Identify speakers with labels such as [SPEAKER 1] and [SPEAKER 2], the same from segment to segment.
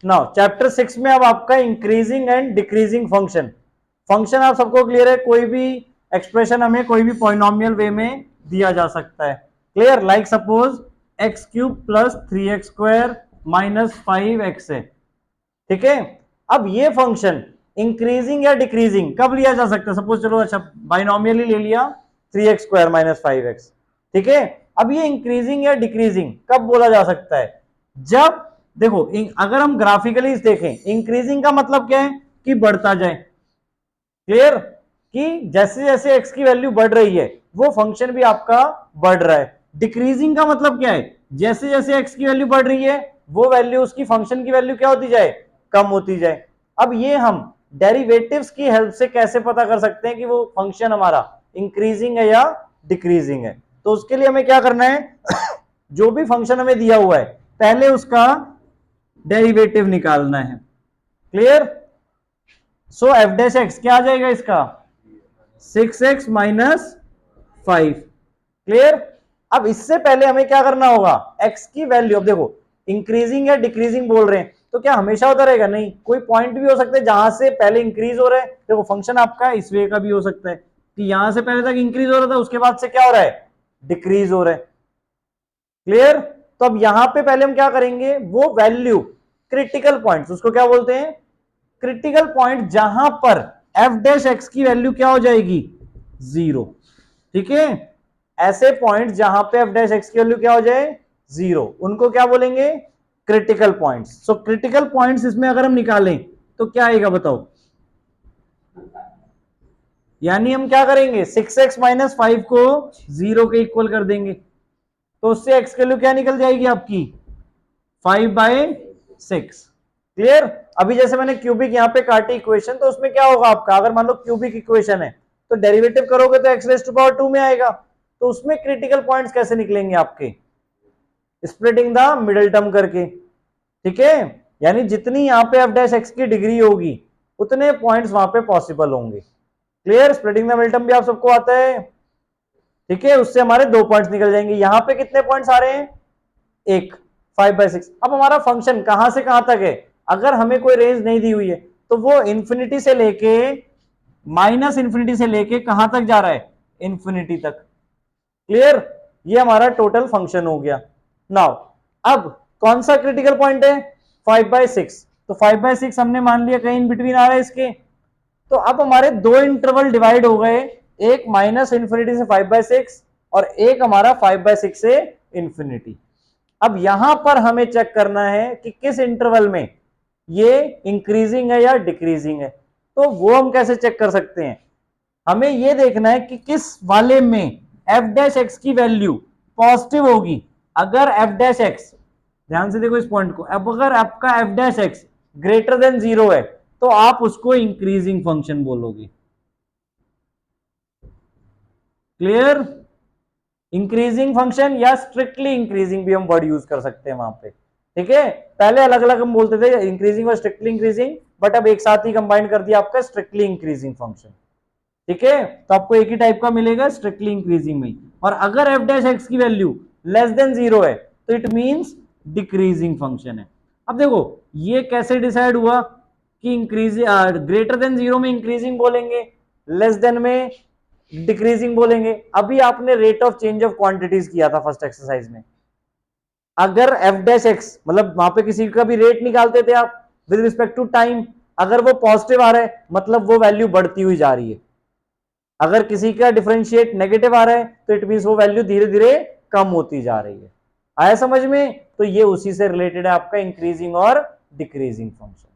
[SPEAKER 1] Now chapter 6 में अब आपका increasing and decreasing function. Function आप सबको क्लियर है, कोई भी एक्सप्रेशन हमें कोई भी पॉलिनोमियल वे में दिया जा सकता है। Clear, like suppose x cube plus 3x² minus 5x है। ठीक है, अब ये फंक्शन इंक्रीजिंग या डिक्रीजिंग कब लिया जा सकता है? सपोज चलो अच्छा बाइनोमियल ही ले लिया 3x² माइनस 5x। ठीक है, अब ये इंक्रीजिंग या डिक्रीजिंग कब बोला जा सकता है? जब देखो अगर हम ग्राफिकली देखें, इंक्रीजिंग का मतलब क्या है कि बढ़ता जाए। क्लियर, कि जैसे जैसे एक्स की वैल्यू बढ़ रही है वो फंक्शन भी आपका बढ़ रहा है। डिक्रीजिंग का मतलब क्या है? जैसे जैसे एक्स की वैल्यू बढ़ रही है वो वैल्यू उसकी फंक्शन की वैल्यू क्या होती जाए? कम होती जाए। अब ये हम डेरिवेटिव्स की हेल्प से कैसे पता कर सकते हैं कि वो फंक्शन हमारा इंक्रीजिंग है या डिक्रीजिंग है? तो उसके लिए हमें क्या करना है जो भी फंक्शन हमें दिया हुआ है पहले उसका डेरिवेटिव निकालना है। क्लियर, सो एफ डैश एक्स क्या आ जाएगा इसका? 6x minus 5। क्लियर, अब इससे पहले हमें क्या करना होगा? x की वैल्यू, अब देखो इंक्रीजिंग या डिक्रीजिंग बोल रहे हैं तो क्या हमेशा होता रहेगा? नहीं, कोई पॉइंट भी हो सकता है जहां से पहले इंक्रीज हो रहा है। देखो फंक्शन आपका इस वे का भी हो सकता है कि यहां से पहले तक इंक्रीज हो रहा था, उसके बाद से क्या हो रहा है? डिक्रीज हो रहा है। क्लियर, तो अब यहां पे पहले हम क्या करेंगे, वो वैल्यू क्रिटिकल पॉइंट्स, उसको क्या बोलते हैं? क्रिटिकल पॉइंट, जहां पर एफ डैश एक्स की वैल्यू क्या हो जाएगी? 0। ठीक है, ऐसे पॉइंट जहां पे एफ डैश एक्स की वैल्यू क्या हो जाए? 0, उनको क्या बोलेंगे? Critical points. So critical points इसमें अगर हम निकालें तो क्या आएगा बताओ? यानी हम क्या करेंगे, 6x माइनस 5 को 0 के इक्वल कर देंगे तो उससे एक्स की वैल्यू क्या निकल जाएगी आपकी? 5/6। क्लियर, अभी जैसे मैंने क्यूबिक यहां पे काटी इक्वेशन, तो उसमें क्या होगा आपका? अगर मान लो क्यूबिक इक्वेशन है तो डेरिवेटिव करोगे तो x⁻² में आएगा। तो उसमें क्रिटिकल पॉइंट्स कैसे निकलेंगे आपके? स्प्लिटिंग द मिडिल टर्म करके। ठीक है, यानी जितनी यहां पे एफ डैश एक्स की डिग्री होगी उतने पॉइंट्स वहां पे पॉसिबल होंगे। Clear, splitting the middle term भी आप सबको आता है। ठीक है, उससे हमारे 2 पॉइंट्स निकल जाएंगे। यहां पे कितने पॉइंट्स आ रहे हैं? एक, 5/6। अब हमारा फंक्शन कहां से कहां तक है? अगर हमें कोई रेंज नहीं दी हुई है तो वो इंफिनिटी से लेके माइनस इंफिनिटी से लेके कहां तक जा रहा है? इंफिनिटी तक। क्लियर, ये हमारा टोटल फंक्शन हो गया। नाउ अब कौन सा क्रिटिकल पॉइंट है? 5/6। तो 5/6 हमने मान लिया कहीं इन बिटवीन आ रहा है इसके। तो अब हमारे दो इंटरवल डिवाइड हो गए, एक माइनस इंफिनिटी से 5/6 और एक हमारा 5/6 से इंफिनिटी। अब यहां पर हमें चेक करना है कि किस इंटरवल में ये इंक्रीजिंग है या डिक्रीजिंग है। तो वो हम कैसे चेक कर सकते हैं? हमें यह देखना है कि किस वाले में एफ डैश एक्स की वैल्यू पॉजिटिव होगी। अगर एफ डैश एक्स, ध्यान से देखो इस पॉइंट को, अब अगर आपका F dash x greater than 0 है तो आप उसको इंक्रीजिंग फंक्शन बोलोगे। क्लियर, इंक्रीजिंग फंक्शन या स्ट्रिक्टली इंक्रीजिंग भी हम वर्ड यूज कर सकते हैं वहां पे। ठीक है, पहले अलग अलग हम बोलते थे इंक्रीजिंग और स्ट्रिक्टली इंक्रीजिंग, बट अब एक साथ ही कंबाइन कर दिया आपका स्ट्रिक्टली इंक्रीजिंग फंक्शन। ठीक है, तो आपको एक ही टाइप का मिलेगा स्ट्रिक्टली इंक्रीजिंग में। और अगर एफ डैश एक्स की वैल्यू लेस देन 0 है तो इट मींस डिक्रीजिंग फंक्शन है। अब देखो ये कैसे डिसाइड हुआ कि इंक्रीज ग्रेटर देन 0 में इंक्रीजिंग बोलेंगे, लेस देन में डिक्रीजिंग बोलेंगे? अभी आपने rate of change of quantities किया था फर्स्ट एक्सरसाइज में। अगर एफ डैश एक्स मतलब वहां पे किसी का भी रेट निकालते थे आप विद रिस्पेक्ट टू टाइम, अगर वो पॉजिटिव आ रहा है मतलब वो वैल्यू बढ़ती हुई जा रही है। अगर किसी का डिफरेंशिएट नेगेटिव आ रहा है तो इट मींस वो वैल्यू धीरे धीरे कम होती जा रही है। आया समझ में? तो ये उसी से रिलेटेड है आपका इंक्रीजिंग और डिक्रीजिंग फंक्शन।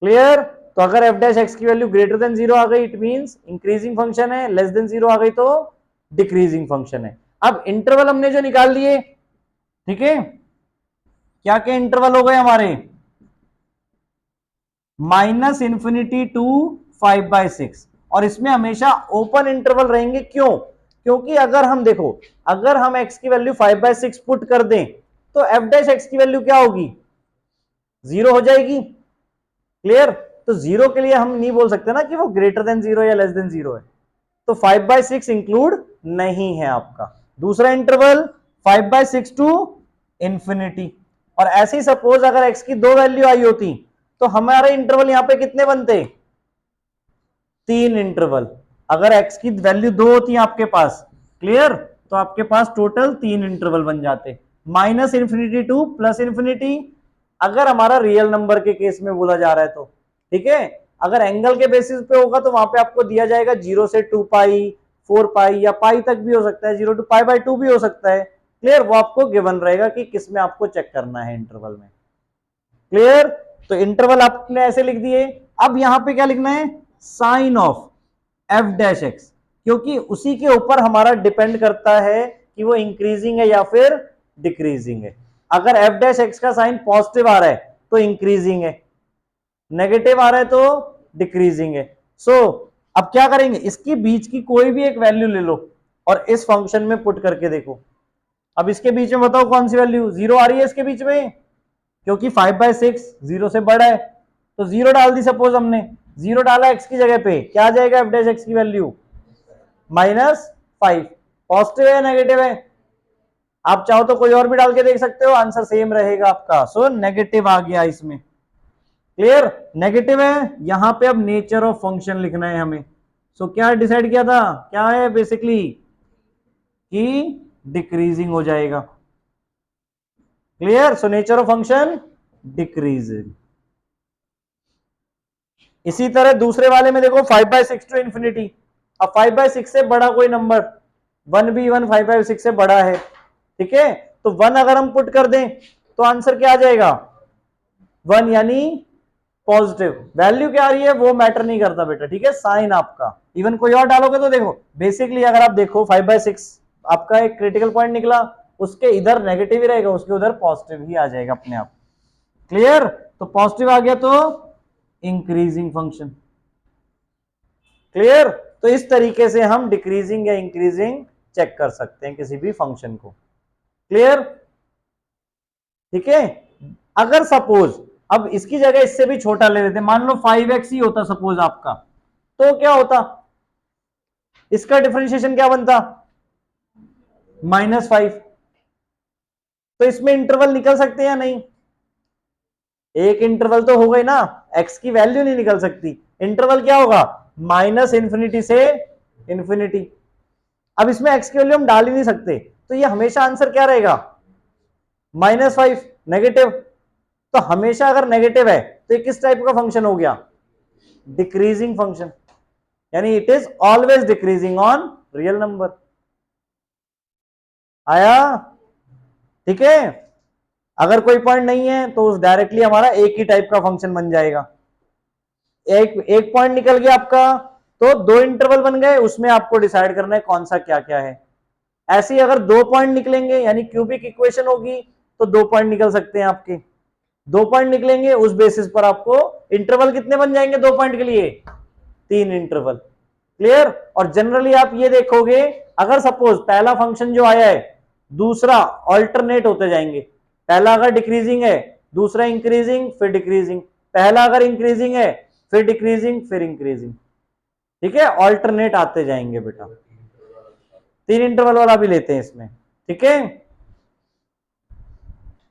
[SPEAKER 1] क्लियर, तो अगर एफ डैश एक्स की वैल्यू ग्रेटर देन 0 आ गई इट मींस इंक्रीजिंग फंक्शन है, लेस देन 0 आ गई तो डिक्रीजिंग फंक्शन है। अब इंटरवल हमने जो निकाल लिए, ठीक है, क्या क्या इंटरवल हो गए हमारे? माइनस इंफिनिटी टू 5/6, और इसमें हमेशा ओपन इंटरवल रहेंगे। क्यों? क्योंकि अगर हम देखो, अगर हम x की वैल्यू 5/6 पुट कर दें तो एफ डैश एक्स की वैल्यू क्या होगी? 0 हो जाएगी। क्लियर, तो 0 के लिए हम नहीं बोल सकते ना कि वो ग्रेटर देन 0 या लेस देन 0 है, तो 5/6 इंक्लूड नहीं है आपका। दूसरा इंटरवल 5/6 टू इंफिनिटी, और ऐसे ही सपोज अगर x की 2 वैल्यू आई होती तो हमारे इंटरवल यहां पे कितने बनते? 3 इंटरवल। अगर x की वैल्यू 2 होती है आपके पास, क्लियर, तो आपके पास टोटल 3 इंटरवल बन जाते, minus infinity two plus infinity, अगर हमारा रियल नंबर के केस में बोला जा रहा है तो, ठीक है। अगर एंगल के बेसिस पे होगा तो वहां पे आपको दिया जाएगा 0 से 2 पाई, 4 पाई या पाई तक भी हो सकता है, 0 टू पाई बाय 2 भी हो सकता है, क्लियर। वो आपको गिवन रहेगा कि किस में आपको चेक करना है इंटरवल में, क्लियर। तो इंटरवल आपने ऐसे लिख दिए। अब यहां पे क्या लिखना है? Sign of f dash x, क्योंकि उसी के ऊपर हमारा डिपेंड करता है कि वो इंक्रीजिंग है या फिर डिक्रीजिंग है। अगर एफ डैश एक्स का साइन पॉजिटिव आ रहा है तो इंक्रीजिंग है, नेगेटिव आ रहा है तो डिक्रीजिंग है। सो अब क्या करेंगे, इसके बीच की कोई भी एक वैल्यू ले लो और इस फंक्शन में पुट करके देखो। अब इसके बीच में बताओ कौन सी वैल्यू? 0 आ रही है इसके बीच में, क्योंकि 5/6 0 से बड़ा है, तो 0 डाल दी। सपोज हमने 0 डाला एक्स की जगह पे, क्या आ जाएगा एफ डैश एक्स की वैल्यू? -5। पॉजिटिव है नेगेटिव है? आप चाहो तो कोई और भी डाल के देख सकते हो, आंसर सेम रहेगा आपका। सो नेगेटिव आ गया इसमें, क्लियर, नेगेटिव है। यहां पे अब नेचर ऑफ फंक्शन लिखना है हमें। सो क्या डिसाइड किया था, क्या है बेसिकली कि डिक्रीजिंग हो जाएगा, clear. So nature of function decreasing. इसी तरह दूसरे वाले में देखो 5/6 टू इंफिनिटी। अब 5/6 से बड़ा कोई नंबर, 1 भी 1 5/6 से बड़ा है, ठीक है। तो 1 अगर हम पुट कर दें तो आंसर क्या आ जाएगा? 1, यानी पॉजिटिव। वैल्यू क्या आ रही है वो मैटर नहीं करता बेटा, ठीक है, साइन आपका। इवन कोई और डालोगे तो देखो, बेसिकली अगर आप देखो 5/6 आपका एक क्रिटिकल पॉइंट निकला, उसके इधर नेगेटिव ही रहेगा, उसके उधर पॉजिटिव ही आ जाएगा अपने आप, क्लियर। तो पॉजिटिव आ गया तो इंक्रीजिंग फंक्शन, क्लियर। तो इस तरीके से हम डिक्रीजिंग या इंक्रीजिंग चेक कर सकते हैं किसी भी फंक्शन को, क्लियर, ठीक है। अगर सपोज अब इसकी जगह इससे भी छोटा ले लेते, मान लो 5x ही होता सपोज आपका, तो क्या होता? इसका डिफरेंशिएशन क्या बनता? -5। तो इसमें इंटरवल निकल सकते हैं या नहीं? एक इंटरवल तो हो गई ना, x की वैल्यू नहीं निकल सकती। इंटरवल क्या होगा? -इंफिनिटी से इंफिनिटी। अब इसमें x की वैल्यू हम डाल ही नहीं सकते, तो ये हमेशा आंसर क्या रहेगा? -5, नेगेटिव। तो हमेशा अगर नेगेटिव है तो ये किस टाइप का फंक्शन हो गया? डिक्रीजिंग फंक्शन, यानी it is always decreasing on real number. आया, ठीक है। अगर कोई पॉइंट नहीं है तो उस डायरेक्टली हमारा एक ही टाइप का फंक्शन बन जाएगा। एक पॉइंट निकल गया आपका तो 2 इंटरवल बन गए, उसमें आपको डिसाइड करना है कौन सा क्या क्या है। ऐसे ही अगर 2 पॉइंट निकलेंगे यानी क्यूबिक इक्वेशन होगी तो 2 पॉइंट निकल सकते हैं आपके, 2 पॉइंट निकलेंगे, उस बेसिस पर आपको इंटरवल कितने बन जाएंगे 2 पॉइंट के लिए? 3 इंटरवल, क्लियर। और जनरली आप ये देखोगे, अगर सपोज पहला फंक्शन जो आया है दूसरा ऑल्टरनेट होते जाएंगे, पहला अगर डिक्रीजिंग है दूसरा इंक्रीजिंग फिर डिक्रीजिंग, पहला अगर इंक्रीजिंग है फिर डिक्रीजिंग फिर इंक्रीजिंग, ठीक है, ऑल्टरनेट आते जाएंगे बेटा। 3 इंटरवल वाला भी लेते हैं इसमें, ठीक है।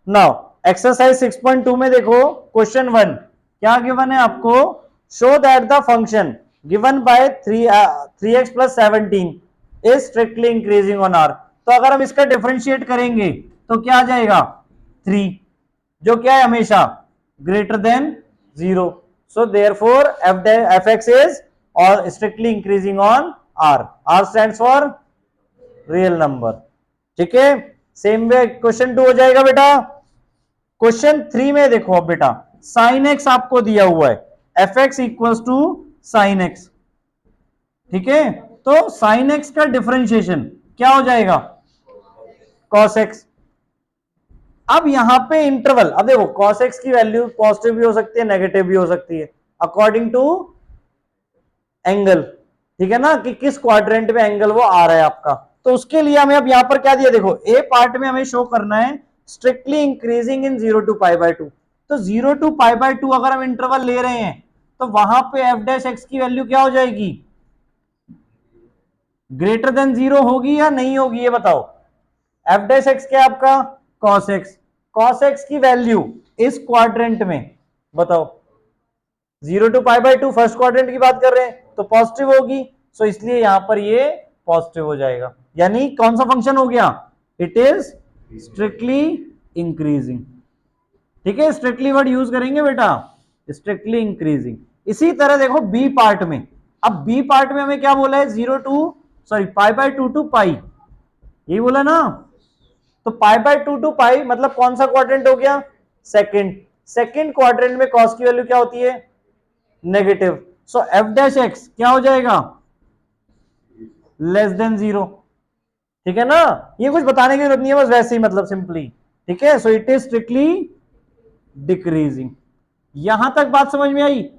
[SPEAKER 1] नाउ एक्सरसाइज 6.2 में देखो क्वेश्चन 1 क्या गिवन है आपको? Show that the function given by 3x + 17 is strictly increasing on r। तो अगर हम इसका डिफरेंशिएट करेंगे तो क्या आ जाएगा? 3, जो क्या है हमेशा greater than 0। So therefore f(x) is और strictly increasing on r। r stands for real number, ठीक है। सेम वे क्वेश्चन 2 हो जाएगा बेटा। क्वेश्चन 3 में देखो अब बेटा, साइन एक्स आपको दिया हुआ है, f(x) = साइन एक्स, ठीक है। तो साइन एक्स का डिफरेंशिएशन क्या हो जाएगा? cos x। अब यहां पे इंटरवल, अब देखो cos x की वैल्यू पॉजिटिव भी हो सकती है नेगेटिव भी हो सकती है अकॉर्डिंग टू एंगल, ठीक है ना, कि किस क्वाड्रेंट में एंगल वो आ रहा है आपका। तो उसके लिए हमें अब यहां पर क्या दिया, देखो ए पार्ट में हमें शो करना है स्ट्रिक्टली इंक्रीजिंग इन 0 to π/2। तो 0 to π/2 अगर हम इंटरवल ले रहे हैं तो वहां पे f(x) की वैल्यू क्या हो जाएगी? >0 होगी या नहीं होगी ये बताओ। f(x) क्या आपका? cos x। cos x की वैल्यू इस क्वाड्रेंट में, बताओ 0 to π/2 फर्स्ट क्वाड्रेंट की बात कर रहे हैं तो पॉजिटिव होगी, सो इसलिए यहां पर ये पॉजिटिव हो जाएगा। यानी कौन सा फंक्शन हो गया, इट इज स्ट्रिक्टली इंक्रीजिंग। ठीक है, स्ट्रिक्टली वर्ड यूज करेंगे बेटा, स्ट्रिक्टली इंक्रीजिंग। इसी तरह देखो बी पार्ट में, अब बी पार्ट में हमें क्या बोला है, 0 to π/2 to π, यही बोला ना। तो π/2 to π मतलब कौन सा क्वाड्रेंट हो गया, सेकंड। सेकंड क्वाड्रेंट में कॉस की वैल्यू क्या होती है, नेगेटिव। सो f'(x) क्या हो जाएगा, लेस देन 0। ठीक है ना, ये कुछ बताने की जरूरत नहीं है, बस वैसे ही मतलब सिंपली। ठीक है, so it is strictly decreasing. यहां तक बात समझ में आई।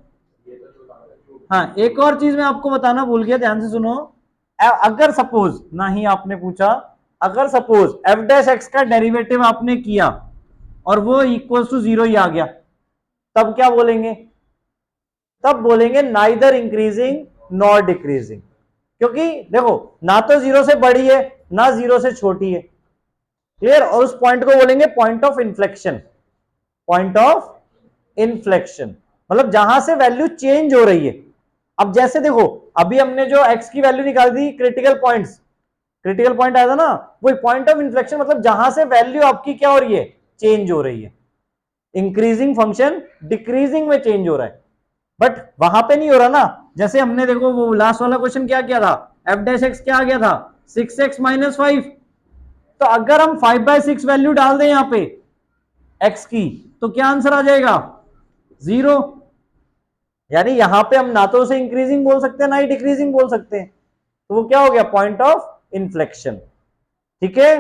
[SPEAKER 1] हाँ, एक और चीज मैं आपको बताना भूल गया, ध्यान से सुनो। अगर सपोज, ना ही आपने पूछा, अगर सपोज f'(x) का डेरिवेटिव आपने किया और वो इक्वल टू 0 ही आ गया, तब क्या बोलेंगे, तब बोलेंगे नाइदर इंक्रीजिंग नॉर डिक्रीजिंग। क्योंकि देखो ना तो 0 से बड़ी है ना 0 से छोटी है, क्लियर। और उस पॉइंट को बोलेंगे point of inflection. Point of inflection मतलब जहां से वैल्यू चेंज हो रही है। अब जैसे देखो, अभी हमने जो x की वैल्यू निकाल दी, क्रिटिकल पॉइंट्स, क्रिटिकल पॉइंट आया था ना, वो पॉइंट ऑफ इन्फ्लेक्शन मतलब जहां से वैल्यू आपकी क्या हो रही है, चेंज हो रही है। इंक्रीजिंग फंक्शन डिक्रीजिंग में चेंज हो रहा है, बट वहां पे नहीं हो रहा ना। जैसे हमने देखो वो लास्ट वाला क्वेश्चन क्या किया था, f'(x) क्या आ गया था, 6x - 5। तो अगर हम 5/6 वैल्यू डाल दें यहां पे x की, तो क्या आंसर आ जाएगा, 0। यानी यहां पे हम ना तो उसे इंक्रीजिंग बोल सकते हैं ना ही डिक्रीजिंग बोल सकते हैं, तो वो क्या हो गया, पॉइंट ऑफ इन्फ्लेक्शन। ठीक है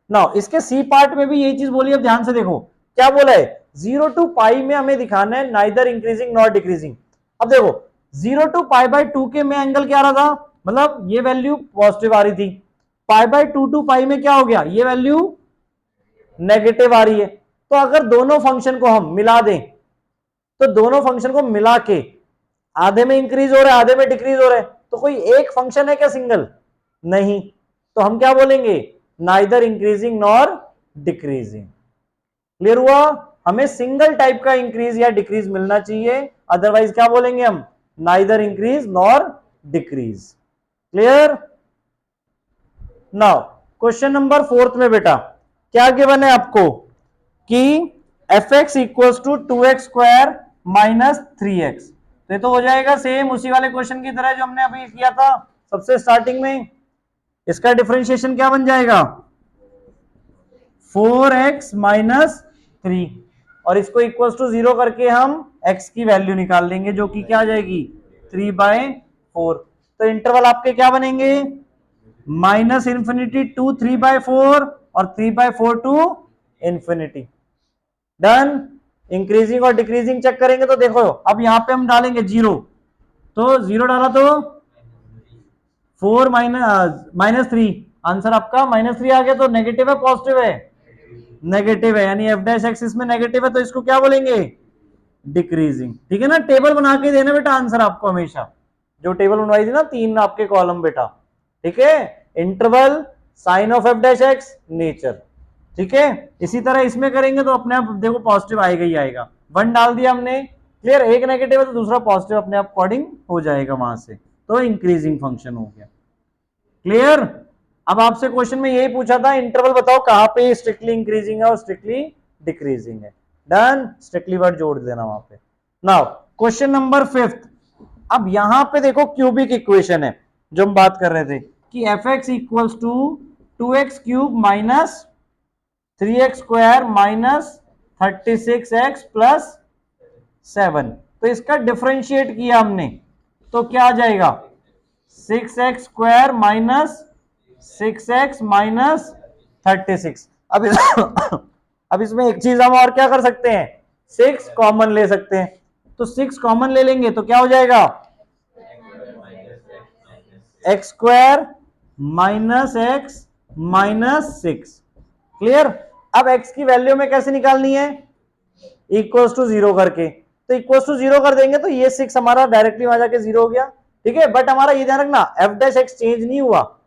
[SPEAKER 1] ना, इसके सी पार्ट में भी यही चीज बोली। अब ध्यान से देखो क्या बोला है, 0 to π में हमें दिखाना है नाइदर इंक्रीजिंग नॉट डिक्रीजिंग। अब देखो 0 to π/2 के में एंगल क्या आ रहा था, मतलब ये वैल्यू पॉजिटिव आ रही थी। π/2 to π में क्या हो गया, ये वैल्यू नेगेटिव आ रही है। तो अगर दोनों फंक्शन को हम मिला दें, तो दोनों फंक्शन को मिला के आधे में इंक्रीज हो रहा है आधे में डिक्रीज हो रहा है, तो कोई एक फंक्शन है क्या सिंगल, नहीं। तो हम क्या बोलेंगे, neither increasing nor decreasing. Clear हुआ, हमें सिंगल टाइप का इंक्रीज या डिक्रीज मिलना चाहिए, अदरवाइज क्या बोलेंगे हम, neither increase nor decrease. Clear. Now question number 4 में बेटा क्या गिवन है आपको कि f(x) = 2x² - 3x। तो ये तो हो जाएगा सेम उसी वाले क्वेश्चन की तरह जो हमने अभी किया था सबसे स्टार्टिंग में। इसका डिफरेंशिएशन क्या बन जाएगा, 4x - 3, और इसको इक्वल टू 0 करके हम x की वैल्यू निकाल लेंगे जो कि क्या आ जाएगी, 3/4। तो इंटरवल आपके क्या बनेंगे, -∞ to 3/4 और 3/4 to ∞। डन। इंक्रीजिंग और डिक्रीजिंग चेक करेंगे तो देखो अब यहां पे हम डालेंगे 0, तो 0 डाला तो 4 -3, आंसर आपका -3 आ गया। तो नेगेटिव है पॉजिटिव है, नेगेटिव है, यानी f'(x) इसमें नेगेटिव है, तो इसको क्या बोलेंगे, डिक्रीजिंग। ठीक है ना, टेबल बना के देना बेटा आंसर आपको हमेशा, जो टेबल बनवाई थी ना 3 आपके कॉलम बेटा। ठीक है, interval, sign of f'(x), nature. ठीक है, इसी तरह इसमें करेंगे तो अपने आप देखो पॉजिटिव आएगा ही आएगा। 1 डाल दिया हमने, क्लियर, एक नेगेटिव है तो दूसरा पॉजिटिव अपने आप अकॉर्डिंग हो जाएगा वहां से, तो इंक्रीजिंग फंक्शन हो गया। क्लियर। अब आपसे क्वेश्चन में यही पूछा था, इंटरवल बताओ कहां पे स्ट्रिक्टली इंक्रीजिंग है और स्ट्रिक्टली डिक्रीजिंग है। डन, स्ट्रिक्टली वर्ड जोड़ देना वहां पे। Now question number 5। अब यहां पे देखो क्यूबिक इक्वेशन है जो हम बात कर रहे थे कि f(x) = 2x³ - 3x² - 36x + 7। तो इसका डिफरेंशिएट किया हमने तो क्या आ जाएगा, 6x² - 6x - 36। अब इसमें एक चीज हम और क्या कर सकते हैं, 6 कॉमन ले सकते हैं। तो 6 कॉमन ले लेंगे तो क्या हो जाएगा, x² - x - 6। क्लियर। अब x की वैल्यू में कैसे निकालनी है, इक्वल्स टू 0 करके। तो इक्वल्स टू 0 कर देंगे तो ये 6 हमारा डायरेक्टली वहां जाके 0 हो गया। ठीक है, बट हमारा ये ध्यान रखना f'(x) चेंज नहीं हुआ,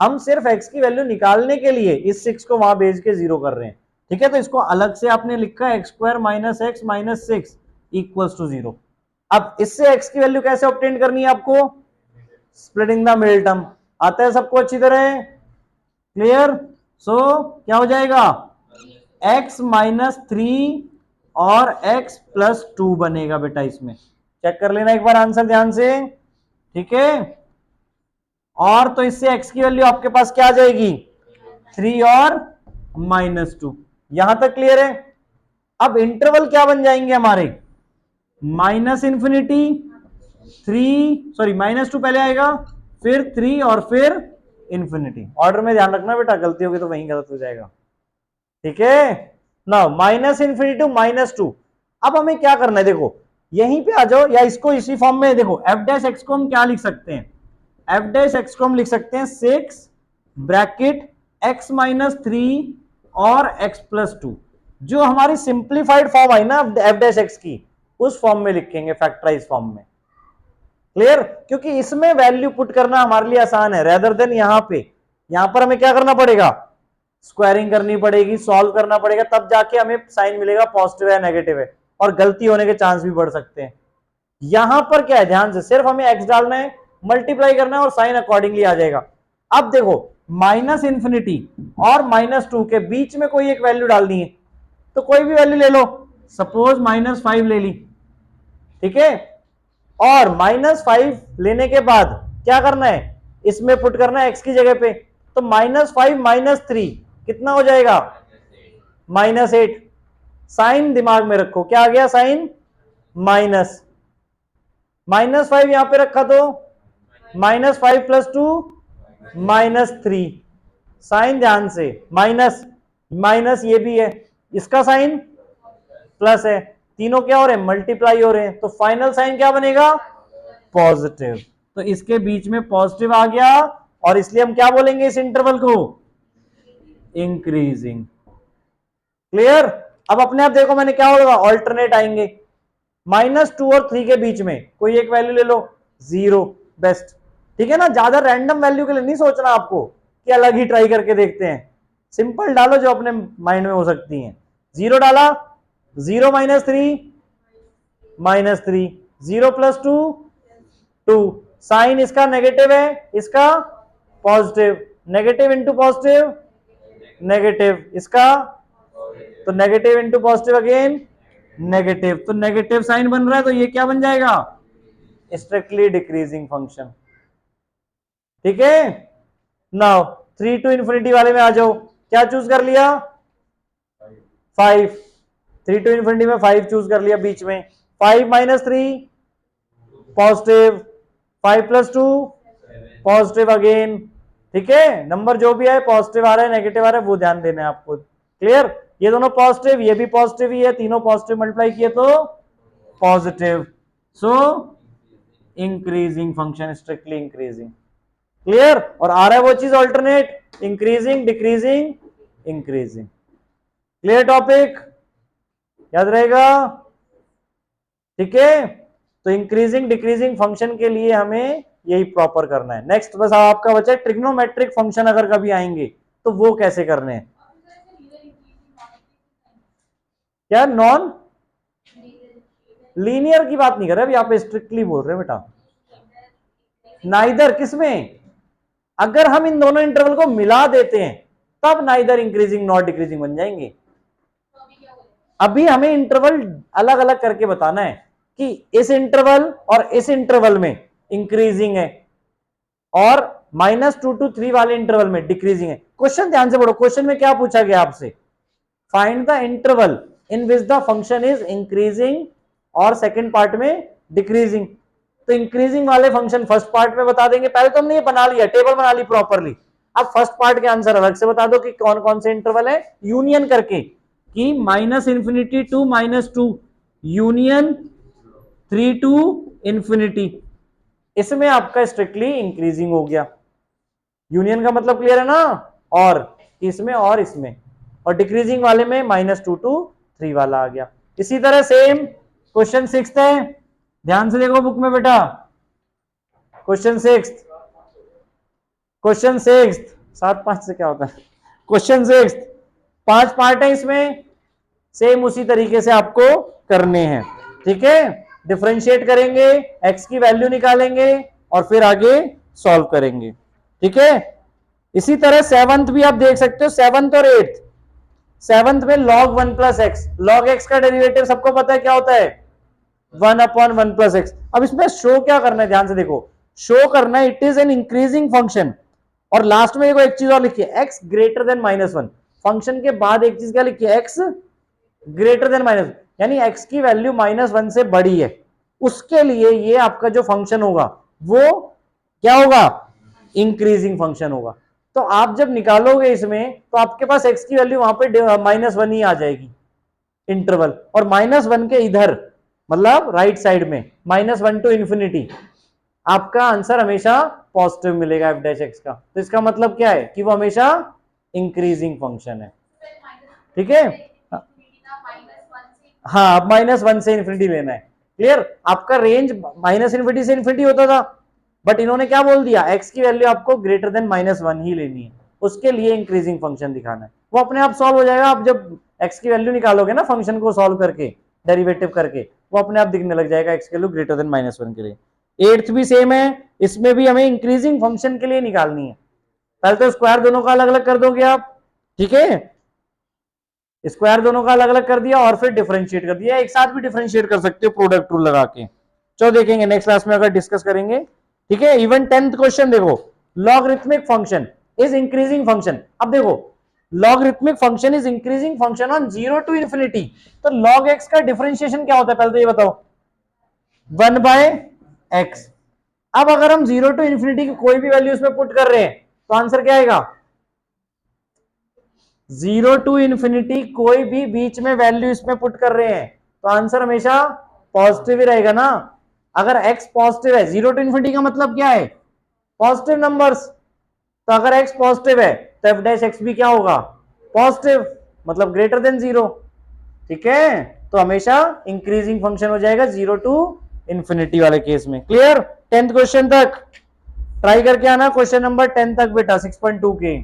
[SPEAKER 1] हम सिर्फ x की वैल्यू निकालने के लिए इस 6 को वहां भेज के 0 कर रहे हैं। ठीक है, तो इसको अलग से आपने लिखा है x square minus x minus 6 equals to 0। अब इससे एक्स की वैल्यू कैसे ऑब्टेन करनी है आपको? Splitting the middle term. आता है सबको अच्छी तरह? क्लियर? सो क्या हो जाएगा? x माइनस 3 और x प्लस 2 बनेगा बेटा। इसमें चेक कर लेना एक बार आंसर ध्यान से, ठीक है। और तो इससे x की वैल्यू आपके पास क्या आ जाएगी? 3 और माइनस 2। यहां तक क्लियर है? अब इंटरवल क्या बन जाएंगे हमारे? माइनस इंफिनिटी 3, सॉरी माइनस 2 पहले आएगा, फिर 3 और फिर इंफिनिटी। ऑर्डर में ध्यान रखना बेटा, गलती होगी तो वहीं गलत हो जाएगा, ठीक है ना। Minus infinity to minus 2। अब हमें क्या करना है? देखो यहीं पे आ जाओ, या इसको इसी फॉर्म में देखो, एफ डैश एक्स को हम क्या लिख सकते हैं? एफ डैश एक्स को हम लिख सकते हैं 6 ब्रैकेट एक्स माइनस 3 और एक्स प्लस 2। जो हमारी सिंप्लीफाइड फॉर्म आई ना एफ डैश एक्स की, उस फॉर्म में लिखेंगे, फैक्टराइज फॉर्म में। क्लियर? क्योंकि इसमें वैल्यू पुट करना हमारे लिए आसान है रेदर देन यहां पे। यहां पर हमें क्या करना पड़ेगा? स्क्वायरिंग करनी पड़ेगी, सॉल्व करना पड़ेगा, तब जाके हमें साइन मिलेगा पॉजिटिव है नेगेटिव है, और गलती होने के चांस भी बढ़ सकते हैं। यहां पर क्या है, ध्यान से सिर्फ हमें एक्स डालना है, मल्टीप्लाई करना है और साइन अकॉर्डिंगली आ जाएगा। अब देखो माइनस इंफिनिटी और माइनस 2 के बीच में कोई एक वैल्यू डालनी है, तो कोई भी वैल्यू ले लो, सपोज -5 ले ली, ठीक है। और -5 लेने के बाद क्या करना है? इसमें पुट करना है एक्स की जगह पे, तो -5 -3 कितना हो जाएगा? -8। साइन दिमाग में रखो, क्या आ गया? साइन माइनस -5 यहां पे रखा तो -5 प्लस 2 -3। साइन ध्यान से, माइनस माइनस ये भी है, इसका साइन प्लस है, तीनों क्या हो रहे हैं? मल्टीप्लाई हो रहे हैं, तो फाइनल साइन क्या बनेगा? पॉजिटिव। तो इसके बीच में पॉजिटिव आ गया, और इसलिए हम क्या बोलेंगे इस इंटरवल को? इंक्रीजिंग। क्लियर? अब अपने आप देखो मैंने क्या होगा, ऑल्टरनेट आएंगे। -2 और 3 के बीच में कोई एक वैल्यू ले लो, 0 बेस्ट, ठीक है ना। ज्यादा रैंडम वैल्यू के लिए नहीं सोचना आपको कि अलग ही ट्राई करके देखते हैं, सिंपल डालो जो अपने माइंड में हो सकती हैं। 0 डाला, 0 -3 -3, 0 + 2 2। साइन इसका नेगेटिव है, इसका positive, negative into positive negative, इसका तो negative into positive again negative, तो नेगेटिव साइन बन रहा है, तो ये क्या बन जाएगा? स्ट्रिक्टली डिक्रीजिंग फंक्शन, ठीक है। नाउ 3 टू इंफिनिटी वाले में आ जाओ, क्या चूज कर लिया? 5। 3 टू इंफिनिटी में 5 चूज कर लिया बीच में। 5 -3 पॉजिटिव, 5 + 2 पॉजिटिव अगेन, ठीक है। नंबर जो भी है पॉजिटिव आ रहा है नेगेटिव आ रहा है वो ध्यान देना है आपको। क्लियर? ये दोनों पॉजिटिव, ये भी पॉजिटिव ही है, तीनों पॉजिटिव मल्टीप्लाई किए तो पॉजिटिव, सो increasing function, strictly increasing. Clear? और आ रहा है वो चीज alternate, increasing decreasing increasing. Clear topic? याद रहेगा, ठीक है। तो इंक्रीजिंग डिक्रीजिंग फंक्शन के लिए हमें यही प्रॉपर करना है। नेक्स्ट बस आपका बचा है ट्रिग्नोमेट्रिक फंक्शन, अगर कभी आएंगे तो वो कैसे करने हैं। क्या नॉन लीनियर की बात नहीं कर रहे, अभी आप स्ट्रिक्टली बोल रहे हैं बेटा। नाइदर किसमें? अगर हम इन दोनों इंटरवल को मिला देते हैं तब नाइदर इंक्रीजिंग नॉट डिक्रीजिंग बन जाएंगे। अभी हमें इंटरवल अलग अलग करके बताना है कि इस इंटरवल और इस इंटरवल में इंक्रीजिंग है, और -2 to 3 वाले इंटरवल में डिक्रीजिंग है। क्वेश्चन ध्यान से पढ़ो, क्वेश्चन में क्या पूछा गया आपसे? Find the interval in which the function is increasing, और सेकंड पार्ट में डिक्रीजिंग। तो इंक्रीजिंग वाले फंक्शन फर्स्ट पार्ट में बता देंगे, पहले तो हमने ये बना लिया, टेबल बना ली प्रॉपरली। अब फर्स्ट पार्ट के आंसर अलग से बता दो कि कौन कौन से इंटरवल है, यूनियन करके, कि -∞ to -2 यूनियन 3 to इंफिनिटी, इसमें आपका स्ट्रिक्टली इंक्रीजिंग हो गया। यूनियन का मतलब क्लियर है ना? और इसमें और इसमें, और डिक्रीजिंग वाले में -2 to 3 वाला आ गया। इसी तरह सेम क्वेश्चन 6 है, ध्यान से देखो बुक में बेटा। क्वेश्चन 6 7 5 से क्या होता है? क्वेश्चन 6 5 पार्ट है इसमें, सेम उसी तरीके से आपको करने हैं, ठीक है। डिफरेंशिएट करेंगे, x की वैल्यू निकालेंगे और फिर आगे सॉल्व करेंगे, ठीक है। इसी तरह सेवंथ भी आप देख सकते हो, सेवंथ और एट्थ। सेवंथ में log 1 plus x, log x का डेरिवेटिव सबको पता है क्या होता है, 1/1 प्लस एक्स। अब इसमें शो क्या करना है, ध्यान से देखो, शो करना है it is an increasing function. और लास्ट में एक चीज और लिखिए, x ग्रेटर देन -1। फंक्शन के बाद एक चीज क्या लिखिए, x ग्रेटर देन -1, यानी x की वैल्यू -1 से बड़ी है, उसके लिए ये आपका जो फंक्शन होगा वो क्या होगा, इंक्रीजिंग फंक्शन होगा। तो आप जब निकालोगे इसमें तो आपके पास x की वैल्यू वहां पे -1 ही आ जाएगी इंटरवल, और -1 के इधर मतलब राइट साइड में -1 टू इंफिनिटी, आपका आंसर हमेशा पॉजिटिव मिलेगा f डैश एक्स का। तो इसका मतलब क्या है कि वो हमेशा इंक्रीजिंग फंक्शन है, ठीक है। हाँ, अब -1 से इंफिनिटी लेना है, क्लियर। आपका रेंज -इंफिनिटी से इंफिनिटी होता था, बट इन्होंने क्या बोल दिया, x की वैल्यू आपको ग्रेटर देन -1 ही लेनी है, उसके लिए इंक्रीजिंग फंक्शन दिखाना है। वो अपने आप सॉल्व हो जाएगा, आप जब x की वैल्यू निकालोगे ना फंक्शन को सॉल्व करके, डेरिवेटिव करके, वो अपने आप दिखने लग जाएगा x की वैल्यू ग्रेटर देन -1 के लिए। एट्थ भी सेम है, इसमें भी हमें इंक्रीजिंग फंक्शन के लिए निकालनी है। पहले तो स्क्वायर दोनों का अलग अलग कर दोगे आप, ठीक है, स्क्वायर दोनों का अलग अलग कर दिया और फिर डिफरेंशिएट कर दिया, एक साथ भी डिफरेंशिएट कर सकते हो प्रोडक्ट रूल लगा के। चलो देखेंगे नेक्स्ट क्लास में अगर डिस्कस करेंगे, ठीक है। इवन 10th क्वेश्चन देखो, logarithmic function is increasing function. अब देखो, logarithmic function is increasing function on 0 to infinity, तो लॉग एक्स का डिफरेंशिएशन क्या होता है, पहले तो ये बताओ, 1/x। अब अगर हम 0 टू इंफिनिटी की कोई भी वैल्यू इसमें पुट कर रहे हैं तो आंसर क्या आएगा, 0 टू इंफिनिटी कोई भी बीच में वैल्यू इसमें पुट कर रहे हैं तो आंसर हमेशा पॉजिटिव ही रहेगा ना। अगर x पॉजिटिव है, 0 टू इंफिनिटी का मतलब क्या है, पॉजिटिव नंबर्स, तो अगर x पॉजिटिव है तो f डैश एक्स भी क्या होगा, पॉजिटिव, मतलब ग्रेटर देन 0, ठीक है। तो हमेशा इंक्रीजिंग फंक्शन हो जाएगा 0 टू इंफिनिटी वाले केस में, क्लियर। 10th क्वेश्चन तक ट्राई करके आना, क्वेश्चन नंबर 10 तक बेटा 6.2 के।